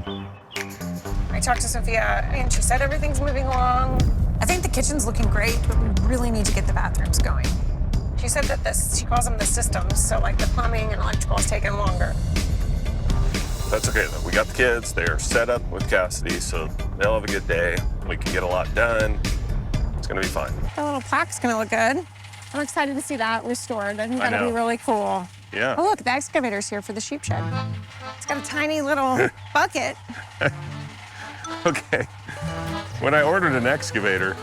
I talked to Sophia, and she said everything's moving along. I think the kitchen's looking great, but we really need to get the bathrooms going. She said that she calls them the systems, so like the plumbing and electrical is taking longer. That's okay, though. We got the kids. They're set up with Cassidy, so they'll have a good day. We can get a lot done. It's gonna be fine. The little plaque's gonna look good. I'm excited to see that restored. I think that'll be really cool. Yeah. Oh, look, the excavator's here for the sheep shed. It's got a tiny little bucket. Okay. When I ordered an excavator,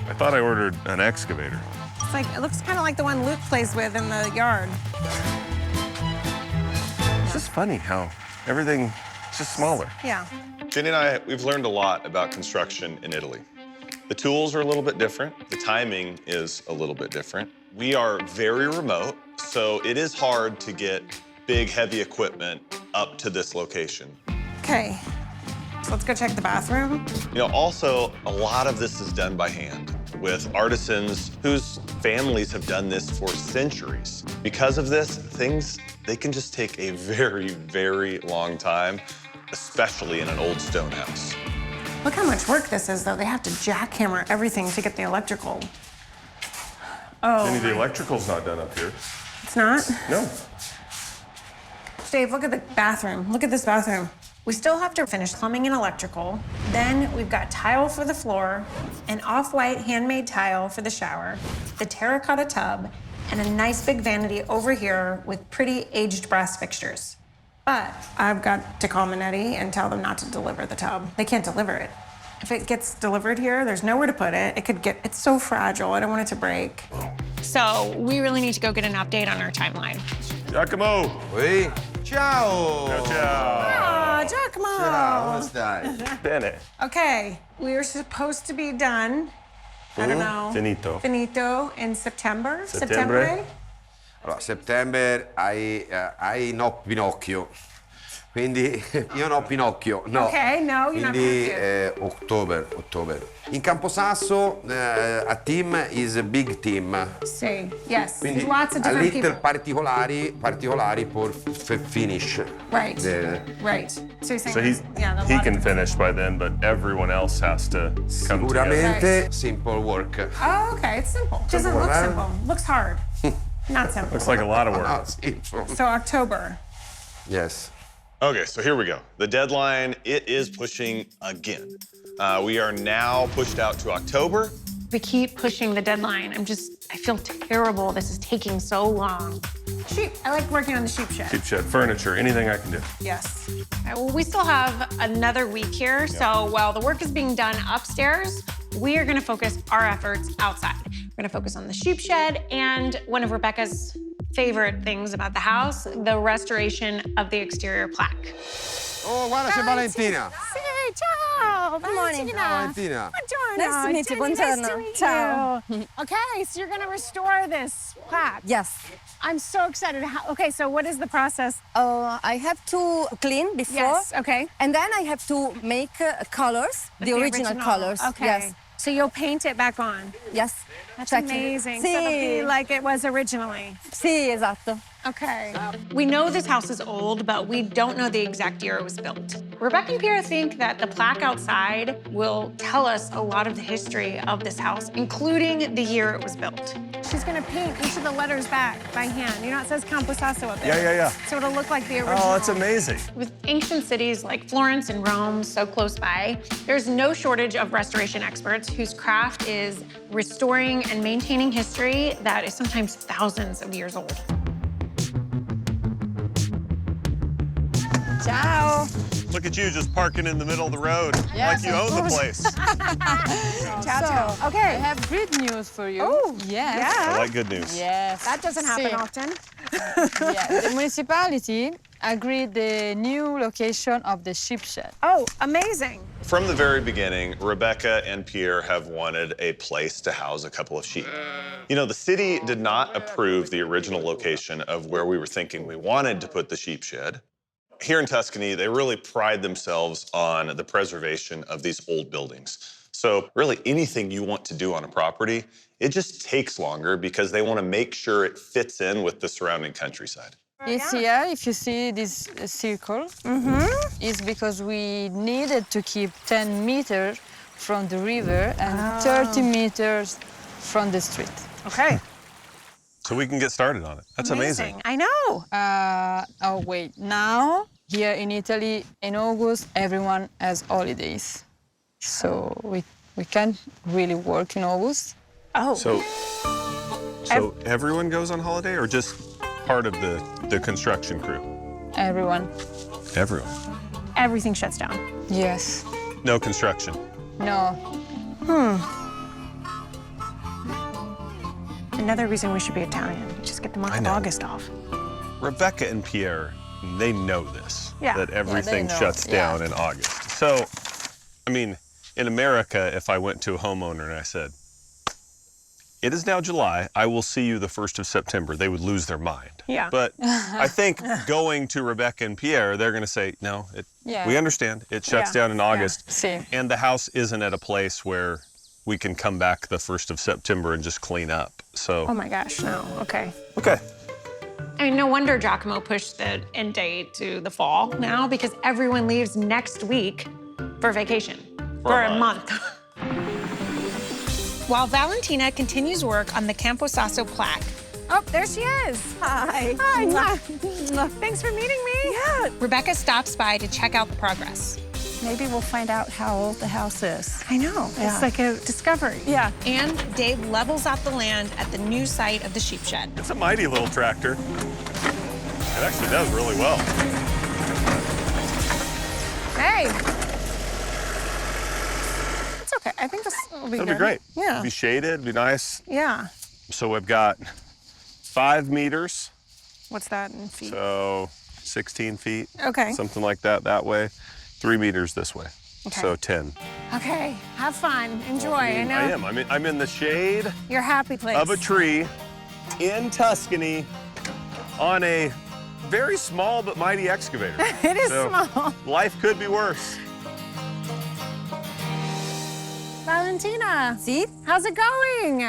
I thought I ordered an excavator. It's like, it looks kind of like the one Luke plays with in the yard. It's just funny how everything is just smaller. Yeah. Jenny and I, we've learned a lot about construction in Italy. The tools are a little bit different. The timing is a little bit different. We are very remote, so it is hard to get big, heavy equipment up to this location. Okay, so let's go check the bathroom. You know, also, a lot of this is done by hand with artisans whose families have done this for centuries. Because of this, they can just take a very, very long time, especially in an old stone house. Look how much work this is, though. They have to jackhammer everything to get the electrical. Oh. Jenny, the electrical's not done up here. It's not? No. Dave, look at the bathroom. Look at this bathroom. We still have to finish plumbing and electrical. Then we've got tile for the floor, an off-white handmade tile for the shower, the terracotta tub, and a nice big vanity over here with pretty aged brass fixtures. But I've got to call Minetti and tell them not to deliver the tub. They can't deliver it. If it gets delivered here, there's nowhere to put it. It's so fragile. I don't want it to break. So we really need to go get an update on our timeline. Giacomo! Oui. Ciao! Ciao, ciao. Ah, Giacomo! Ciao, come stai? Bene. Okay, we are supposed to be done, I don't know. Finito. In September? Settembre? Allora, settembre hai no Pinocchio. Quindi io no Pinocchio, no. Okay, no, you're not Quindi ottobre. In Camposasso a team is a big team. See, yes, Quindi lots of a different little people. particolari for finish. Right, right. So you're saying So he can finish by then, but everyone else has to come together. Sicuramente Right. simple work. Oh, okay, it's simple. Doesn't look simple. Looks hard. Not simple. Looks like a lot of work. No, simple. So October. Yes. Okay, so here we go. The deadline, it is pushing again. We are now pushed out to October. We keep pushing the deadline. I feel terrible. This is taking so long. Sheep. I like working on the sheep shed. Sheep shed, furniture, anything I can do. Yes. All right, well, we still have another week here, so while the work is being done upstairs, we are gonna focus our efforts outside. We're gonna focus on the sheep shed and one of Rebecca's favorite things about the house, the restoration of the exterior plaque. Oh, guarda, c'è Valentina. Sì, ciao! Good morning. Valentina. Buongiorno. Nice to meet you. Jenny, Buongiorno. Nice to meet Ciao. you. Okay, so you're gonna restore this plaque. Yes. I'm so excited. Okay, so what is the process? I have to clean before. Yes, okay. And then I have to make colors, the original colors. Okay. Yes. So you'll paint it back on. Yes. That's Exactly. amazing. So it'll be Sì. like it was originally. Sì, esatto. Okay. We know this house is old, but we don't know the exact year it was built. Rebecca and Pierre think that the plaque outside will tell us a lot of the history of this house, including the year it was built. She's gonna paint each of the letters back by hand. You know, it says Camposasso up there. Yeah. So it'll look like the original. Oh, that's amazing. With ancient cities like Florence and Rome so close by, there's no shortage of restoration experts whose craft is restoring and maintaining history that is sometimes thousands of years old. Ciao. Look at you just parking in the middle of the road Yes, like you of own the place. Ciao. I Okay. have good news for you. Oh, yes. I yeah. like good news. Yes. That doesn't happen See, often. yeah, the municipality agreed the new location of the sheep shed. Oh, amazing. From the very beginning, Rebecca and Pierre have wanted a place to house a couple of sheep. You know, the city did not approve the original location of where we were thinking we wanted to put the sheep shed. Here in Tuscany, they really pride themselves on the preservation of these old buildings. So really anything you want to do on a property, it just takes longer because they want to make sure it fits in with the surrounding countryside. It's here, if you see this circle, it's because we needed to keep 10 meters from the river and 30 meters from the street. Okay. So we can get started on it. That's amazing. I know. Oh, wait, now, here in Italy, in August, everyone has holidays. So we can't really work in August. Oh. So everyone goes on holiday or just part of the construction crew? Everyone. Everyone. Everything shuts down. Yes. No construction. No. Another reason we should be Italian. Just get the month of August off. Rebecca and Pierre, they know this, Yeah. that everything know. shuts down Yeah. in August. So, I mean, in America, if I went to a homeowner and I said, it is now July, I will see you the 1st of September, they would lose their mind. Yeah. But I think going to Rebecca and Pierre, they're going to say, no, Yeah. we understand. It shuts Yeah. down in August. See. And the house isn't at a place where we can come back the 1st of September and just clean up. So, Oh my gosh, no. Okay. okay. I mean, no wonder Giacomo pushed the end date to the fall now because everyone leaves next week for vacation for a month. While Valentina continues work on the Camposasso plaque. Oh, there she is. Hi. Hi. Thanks for meeting me. Yeah. Rebecca stops by to check out the progress. Maybe we'll find out how old the house is. I know. Yeah. It's like a discovery. Yeah. And Dave levels out the land at the new site of the sheep shed. It's a mighty little tractor. It actually does really well. Hey. It's okay. I think this will be It'll good. be great. Yeah. Be shaded, be nice. Yeah. So we've got 5 meters, What's that in feet? so 16 feet. Okay. Something like that way. 3 meters this way. Okay. So 10. Okay. Have fun. Enjoy. I know. I am. I'm in the shade Your happy place. of a tree in Tuscany on a very small but mighty excavator. It is So, small. Life could be worse. Valentina, See? how's it going?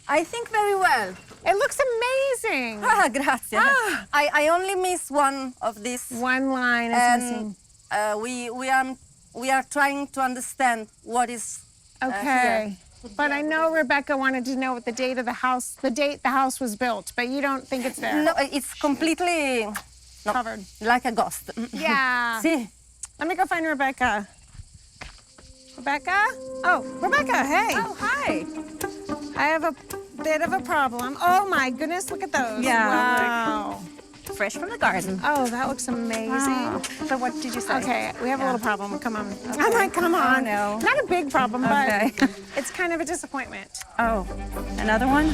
I think very well. It looks amazing. Ah, grazie. Ah. I only miss one of these. One line is And missing. we are trying to understand what is Okay. here. But I know Rebecca wanted to know what the date of the house was built, but you don't think it's there. No, it's completely Covered. like a ghost. Yeah. See? Let me go find Rebecca. Rebecca? Oh, Rebecca, hey. Oh, hi. I have a bit of a problem. Oh my goodness, look at those. Yeah. Wow. Fresh from the garden. Oh, that looks amazing. So what did you say? Okay, we have a Yeah. little problem. Come on. I'm like, come on. no. Not a big problem, Okay. but it's kind of a disappointment. Oh, another one?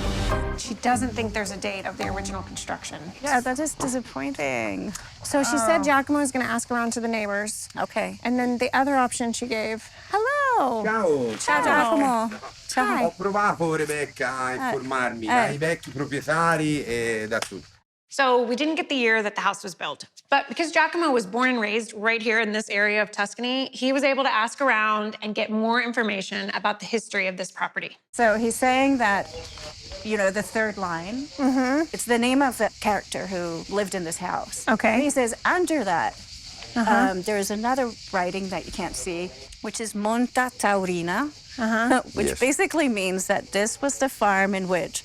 She doesn't think there's a date of the original construction. Yeah, that is disappointing. So she said Giacomo is going to ask around to the neighbors. Okay. And then the other option she gave, hello. Ciao. Ciao, Giacomo. Ciao. Ho provato, Rebecca, a informarmi dai vecchi proprietari e da tutti. So we didn't get the year that the house was built. But because Giacomo was born and raised right here in this area of Tuscany, he was able to ask around and get more information about the history of this property. So he's saying that, you know, the third line, it's the name of the character who lived in this house. Okay. And he says under that, there's another writing that you can't see, which is Monta Taurina, which Yes. basically means that this was the farm in which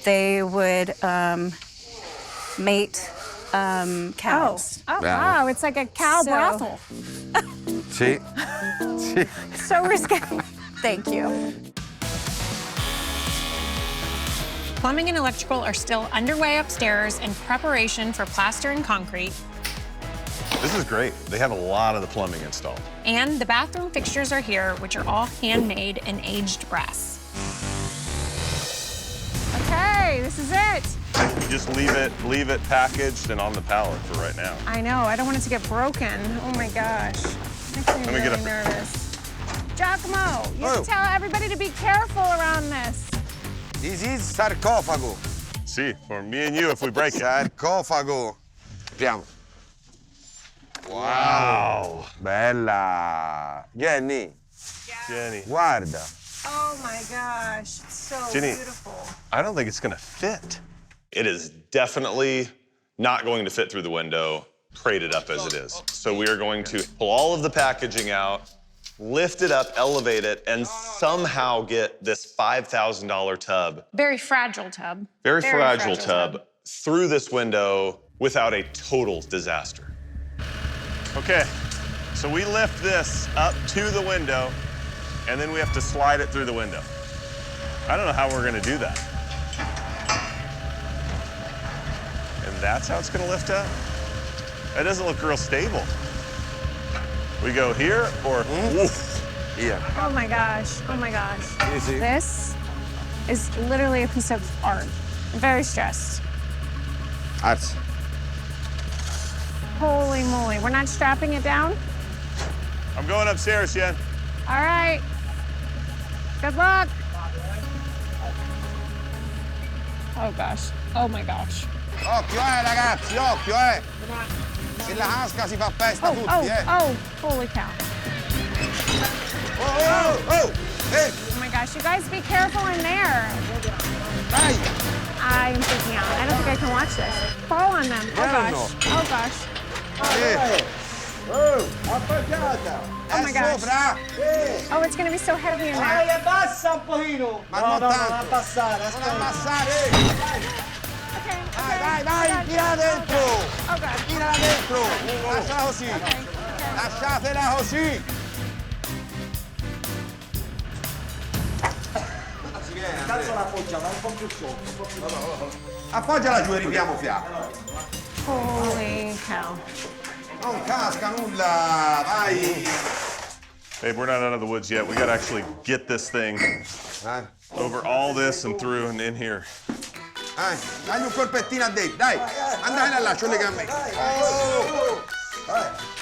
they would mate cows. Oh, Bravo. wow, it's like a cow So- brothel. Sì. Sì. So risky. Thank you. Plumbing and electrical are still underway upstairs in preparation for plaster and concrete. This is great. They have a lot of the plumbing installed. And the bathroom fixtures are here, which are all handmade in aged brass. Okay, this is it. You just leave it packaged and on the pallet for right now. I know, I don't want it to get broken. Oh my gosh. Makes me me really get a- nervous. Giacomo, you have Oh. to tell everybody to be careful around this. This is sarcofago. See, for me and you, if we break it. Sarcofago. Apriamo. Wow. Bella. Jenny, Jenny, guarda. Oh my gosh, it's so Jenny. beautiful. I don't think it's gonna fit. It is definitely not going to fit through the window, crated up as it is. So we are going to pull all of the packaging out, lift it up, elevate it, and somehow get this $5,000 tub, Very fragile tub. very fragile tub, through this window without a total disaster. Okay, so we lift this up to the window, and then we have to slide it through the window. I don't know how we're gonna do that. And that's how it's gonna lift up? That doesn't look real stable. We go here or woof. Here. Oh my gosh, oh my gosh. Easy. This is literally a piece of art. I'm very stressed. Arts. Holy moly, we're not strapping it down? I'm going upstairs, Jen. All right. Good luck. Oh gosh, oh my gosh. Occhio, ragazzi, occhio, Se la casca si fa festa tutti, Holy cow. Hey! Oh my gosh, you guys be careful in there. Dai! I'm freaking out. I don't think I can watch this. Fall on them. Oh gosh, oh gosh. Appoggiata! Oh my gosh. Sopra! Oh, it's gonna be so heavy in there. Abbassa un pochino. Ma non tanto! abbassare, Non abbassare! Okay, Vai, tira dentro! Oh gosh. Tira dentro! Lasciala così! Lasciatela così! Cazzo l'appoggia, ma un po' più sotto. Appoggiala giù e ripiamo fiato! Holy cow. Non casca nulla! Vai! Babe, we're not out of the woods yet. We gotta actually get this thing over all this and through and in here. Dai, dagli un colpettino a Dave, dai! Andai là, c'ho le gambe!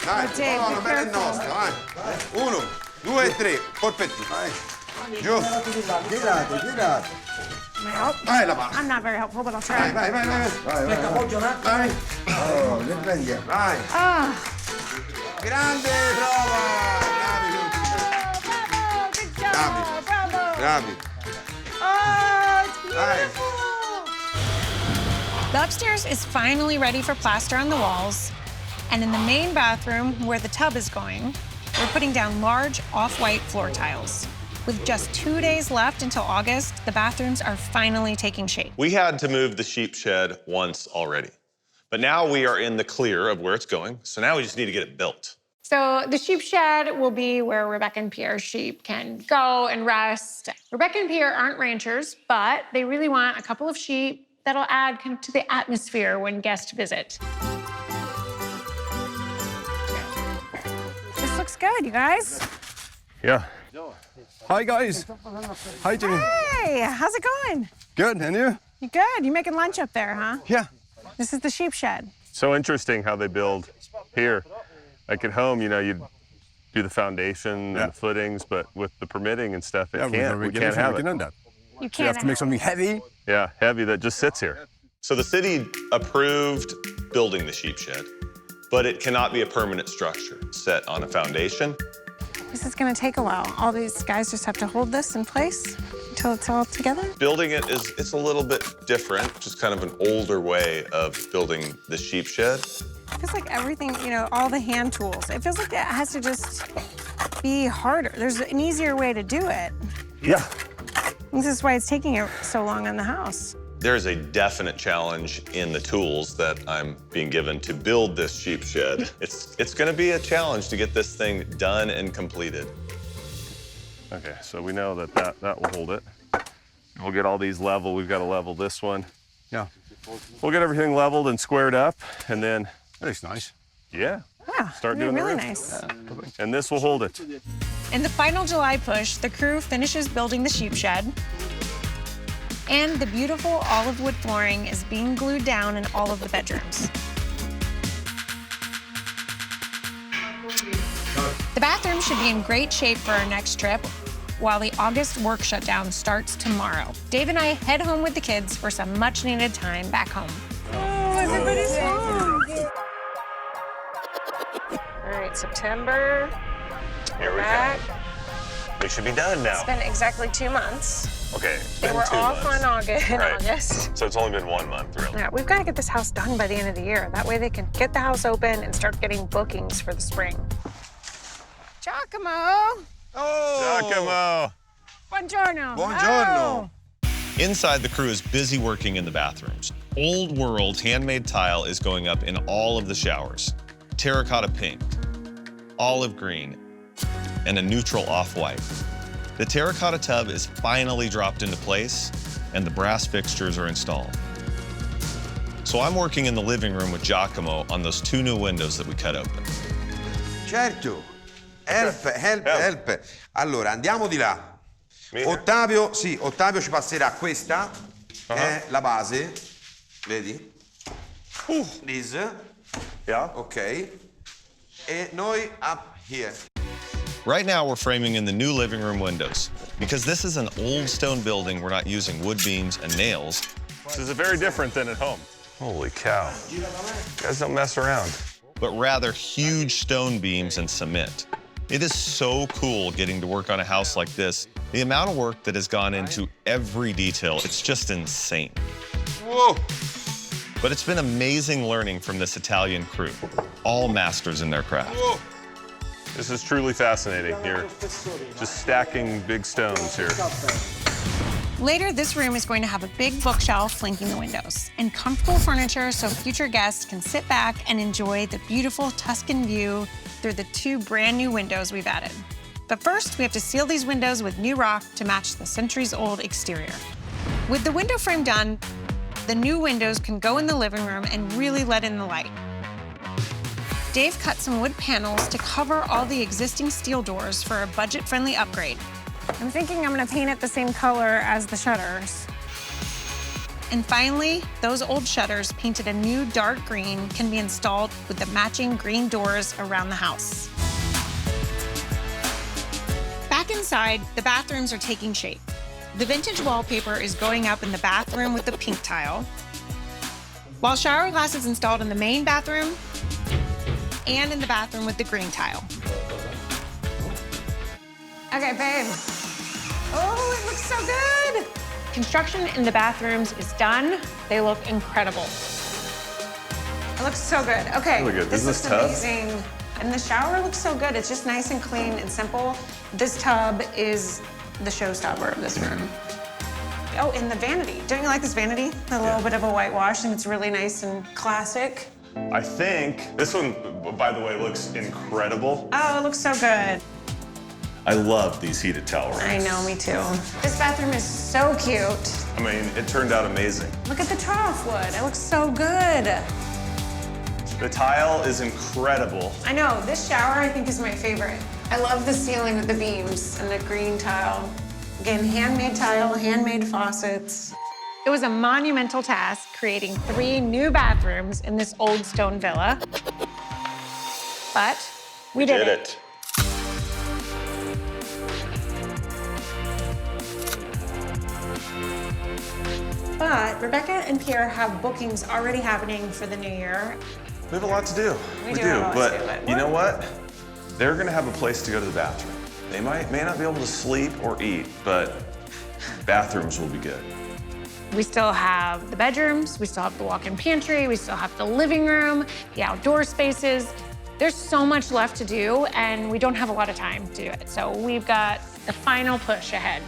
Dai, Dave, no, be non me è careful. nostro, vai! 1, 2 e 3, colpettino! Giù! Girate. Vai la mano! I'm not very helpful, but I'll try. Vai! Aspetta, appoggio un attimo. Vai! Oh, che prendi? Vai! Ah, Grande prova! Bravi tutti! bravo, good job, Bravi. bravo. Bravi! Oh, it's Vai! beautiful. The upstairs is finally ready for plaster on the walls. And in the main bathroom, where the tub is going, we're putting down large off-white floor tiles. With just 2 days left until August, the bathrooms are finally taking shape. We had to move the sheep shed once already, but now we are in the clear of where it's going, so now we just need to get it built. So the sheep shed will be where Rebecca and Pierre's sheep can go and rest. Rebecca and Pierre aren't ranchers, but they really want a couple of sheep that'll add kind of to the atmosphere when guests visit. This looks good, you guys. Yeah. Hi guys. Hi Jimmy. Hey, how's it going? Good, and you? You good? You making lunch up there, huh? Yeah. This is the sheep shed. So interesting how they build here. Like at home, you know, you'd do the foundation and the footings, but with the permitting and stuff, we can't have we it. can do that. You You can't have to make something heavy. Yeah, heavy that just sits here. So the city approved building the sheep shed, but it cannot be a permanent structure set on a foundation. This is gonna take a while. All these guys just have to hold this in place until it's all together. Building it it's a little bit different, just kind of an older way of building the sheep shed. It feels like everything, you know, all the hand tools, it feels like it has to just be harder. There's an easier way to do it. Yeah. This is why it's taking it so long on the house. There's a definite challenge in the tools that I'm being given to build this sheep shed. It's gonna be a challenge to get this thing done and completed. Okay, so we know that will hold it. We'll get all these level. We've got to level this one. Yeah. We'll get everything leveled and squared up, and then, That's nice. yeah, Yeah, start it'd be doing really the roof. nice. And this will hold it. In the final July push, the crew finishes building the sheep shed. And the beautiful olive wood flooring is being glued down in all of the bedrooms. The bathroom should be in great shape for our next trip, while the August work shutdown starts tomorrow. Dave and I head home with the kids for some much-needed time back home. Oh, everybody's home. All right, September. Here we Back. go. We should be done now. It's been exactly 2 months. Okay, it's They been were 2 off months. on August. In Right. August. So it's only been 1 month, really. Yeah, we've got to get this house done by the end of the year. That way they can get the house open and start getting bookings for the spring. Giacomo! Oh! Giacomo! Buongiorno! Buongiorno. Inside, the crew is busy working in the bathrooms. Old world handmade tile is going up in all of the showers. Terracotta pink, olive green, and a neutral off-white. The terracotta tub is finally dropped into place, and the brass fixtures are installed. So I'm working in the living room with Giacomo on those 2 new windows that we cut open. Certo. Help. Allora, andiamo di là. Me? Ottavio ci passerà questa, è la base, vedi? This, Yeah? ok. E noi up here. Right now, we're framing in the new living room windows. Because this is an old stone building, we're not using wood beams and nails. This is very different than at home. Holy cow. You guys don't mess around. But rather huge stone beams and cement. It is so cool getting to work on a house like this. The amount of work that has gone into every detail, it's just insane. Whoa! But it's been amazing learning from this Italian crew, all masters in their craft. Whoa! This is truly fascinating here. Just stacking big stones here. Later, this room is going to have a big bookshelf flanking the windows and comfortable furniture so future guests can sit back and enjoy the beautiful Tuscan view through the 2 brand new windows we've added. But first, we have to seal these windows with new rock to match the centuries-old exterior. With the window frame done, the new windows can go in the living room and really let in the light. Dave cut some wood panels to cover all the existing steel doors for a budget-friendly upgrade. I'm thinking I'm gonna paint it the same color as the shutters. And finally, those old shutters painted a new dark green can be installed with the matching green doors around the house. Back inside, the bathrooms are taking shape. The vintage wallpaper is going up in the bathroom with the pink tile, while shower glass is installed in the main bathroom and in the bathroom with the green tile. Okay, babe. Oh, it looks so good. Construction in the bathrooms is done. They look incredible. It looks so good. Okay, Really good. this Isn't is this tub? amazing. And the shower looks so good. It's just nice and clean and simple. This tub is the showstopper of this room. Oh, and the vanity. Don't you like this vanity? A little bit of a whitewash, and it's really nice and classic. I think this one, by the way, looks incredible. Oh, it looks so good. I love these heated towel racks. I know, me too. This bathroom is so cute. I mean, it turned out amazing. Look at the trough wood. It looks so good. The tile is incredible. I know, this shower I think is my favorite. I love the ceiling with the beams and the green tile. Again, handmade tile, handmade faucets. It was a monumental task creating 3 new bathrooms in this old stone villa. But we did it. But Rebecca and Pierre have bookings already happening for the new year. We have a lot to do. We do have a lot to do, but but you know what? They're gonna have a place to go to the bathroom. They may not be able to sleep or eat, but bathrooms will be good. We still have the bedrooms, we still have the walk-in pantry, we still have the living room, the outdoor spaces. There's so much left to do, and we don't have a lot of time to do it. So we've got the final push ahead.